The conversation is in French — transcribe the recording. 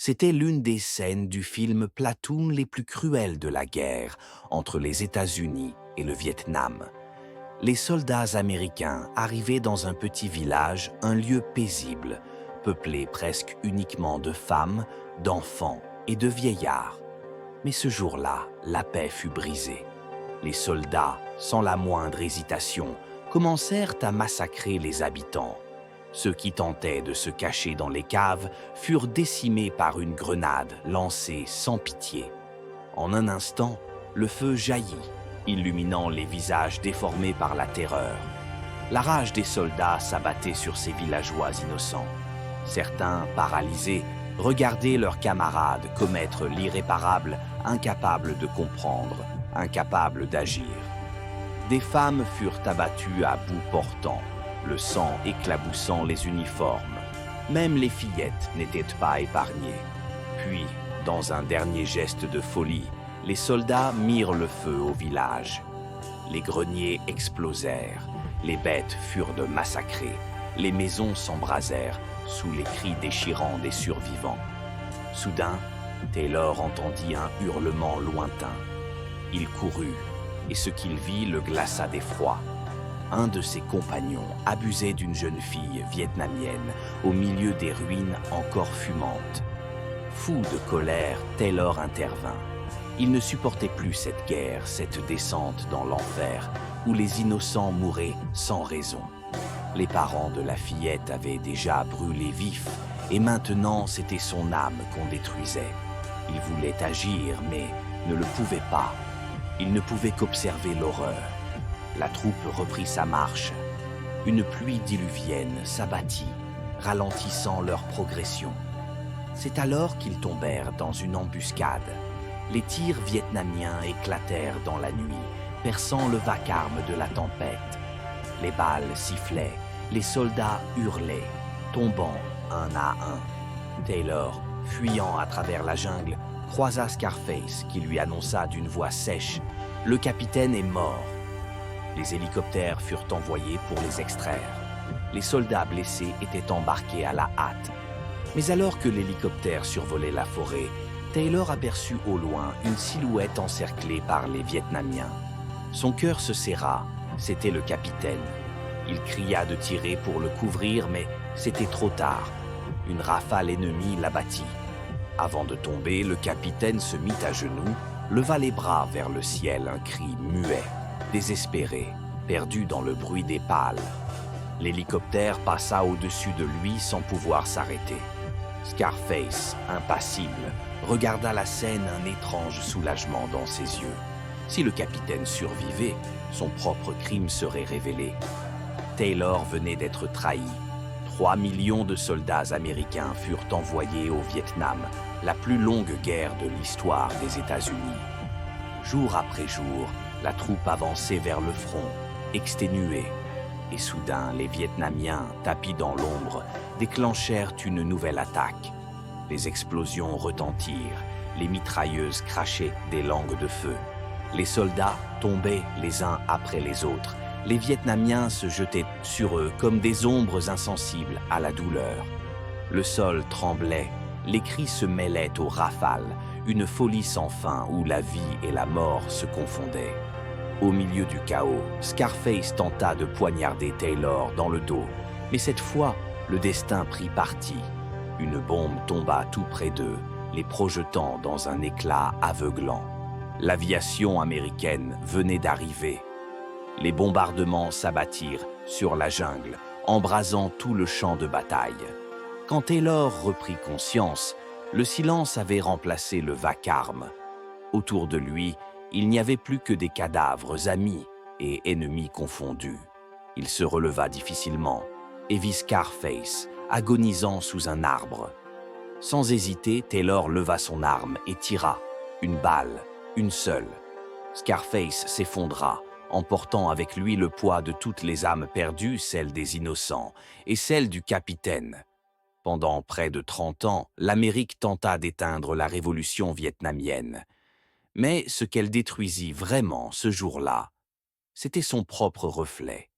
C'était l'une des scènes du film Platoon les plus cruelles de la guerre entre les États-Unis et le Vietnam. Les soldats américains arrivaient dans un petit village, un lieu paisible, peuplé presque uniquement de femmes, d'enfants et de vieillards. Mais ce jour-là, la paix fut brisée. Les soldats, sans la moindre hésitation, commencèrent à massacrer les habitants. Ceux qui tentaient de se cacher dans les caves furent décimés par une grenade lancée sans pitié. En un instant, le feu jaillit, illuminant les visages déformés par la terreur. La rage des soldats s'abattait sur ces villageois innocents. Certains, paralysés, regardaient leurs camarades commettre l'irréparable, incapables de comprendre, incapables d'agir. Des femmes furent abattues à bout portant, le sang éclaboussant les uniformes. Même les fillettes n'étaient pas épargnées. Puis, dans un dernier geste de folie, les soldats mirent le feu au village. Les greniers explosèrent, les bêtes furent massacrées, les maisons s'embrasèrent sous les cris déchirants des survivants. Soudain, Taylor entendit un hurlement lointain. Il courut, et ce qu'il vit le glaça d'effroi. Un de ses compagnons abusait d'une jeune fille vietnamienne au milieu des ruines encore fumantes. Fou de colère, Taylor intervint. Il ne supportait plus cette guerre, cette descente dans l'enfer, où les innocents mouraient sans raison. Les parents de la fillette avaient déjà brûlé vif, et maintenant c'était son âme qu'on détruisait. Il voulait agir, mais ne le pouvait pas. Il ne pouvait qu'observer l'horreur. La troupe reprit sa marche. Une pluie diluvienne s'abattit, ralentissant leur progression. C'est alors qu'ils tombèrent dans une embuscade. Les tirs vietnamiens éclatèrent dans la nuit, perçant le vacarme de la tempête. Les balles sifflaient, les soldats hurlaient, tombant un à un. Taylor, fuyant à travers la jungle, croisa Scarface qui lui annonça d'une voix sèche « Le capitaine est mort ». Les hélicoptères furent envoyés pour les extraire. Les soldats blessés étaient embarqués à la hâte. Mais alors que l'hélicoptère survolait la forêt, Taylor aperçut au loin une silhouette encerclée par les Vietnamiens. Son cœur se serra, c'était le capitaine. Il cria de tirer pour le couvrir, mais c'était trop tard. Une rafale ennemie l'abattit. Avant de tomber, le capitaine se mit à genoux, leva les bras vers le ciel, un cri muet, désespéré, perdu dans le bruit des pales. L'hélicoptère passa au-dessus de lui sans pouvoir s'arrêter. Scarface, impassible, regarda la scène, un étrange soulagement dans ses yeux. Si le capitaine survivait, son propre crime serait révélé. Taylor venait d'être trahi. 3 millions de soldats américains furent envoyés au Vietnam, la plus longue guerre de l'histoire des États-Unis. Jour après jour, la troupe avançait vers le front, exténuée. Et soudain, les Vietnamiens, tapis dans l'ombre, déclenchèrent une nouvelle attaque. Les explosions retentirent, les mitrailleuses crachaient des langues de feu. Les soldats tombaient les uns après les autres. Les Vietnamiens se jetaient sur eux comme des ombres insensibles à la douleur. Le sol tremblait, les cris se mêlaient aux rafales, une folie sans fin où la vie et la mort se confondaient. Au milieu du chaos, Scarface tenta de poignarder Taylor dans le dos, mais cette fois, le destin prit parti. Une bombe tomba tout près d'eux, les projetant dans un éclat aveuglant. L'aviation américaine venait d'arriver. Les bombardements s'abattirent sur la jungle, embrasant tout le champ de bataille. Quand Taylor reprit conscience, le silence avait remplacé le vacarme. Autour de lui, il n'y avait plus que des cadavres, amis et ennemis confondus. Il se releva difficilement et vit Scarface, agonisant sous un arbre. Sans hésiter, Taylor leva son arme et tira. Une balle, une seule. Scarface s'effondra, emportant avec lui le poids de toutes les âmes perdues, celle des innocents et celle du capitaine. Pendant près de 30 ans, l'Amérique tenta d'éteindre la révolution vietnamienne. Mais ce qu'elle détruisit vraiment ce jour-là, c'était son propre reflet.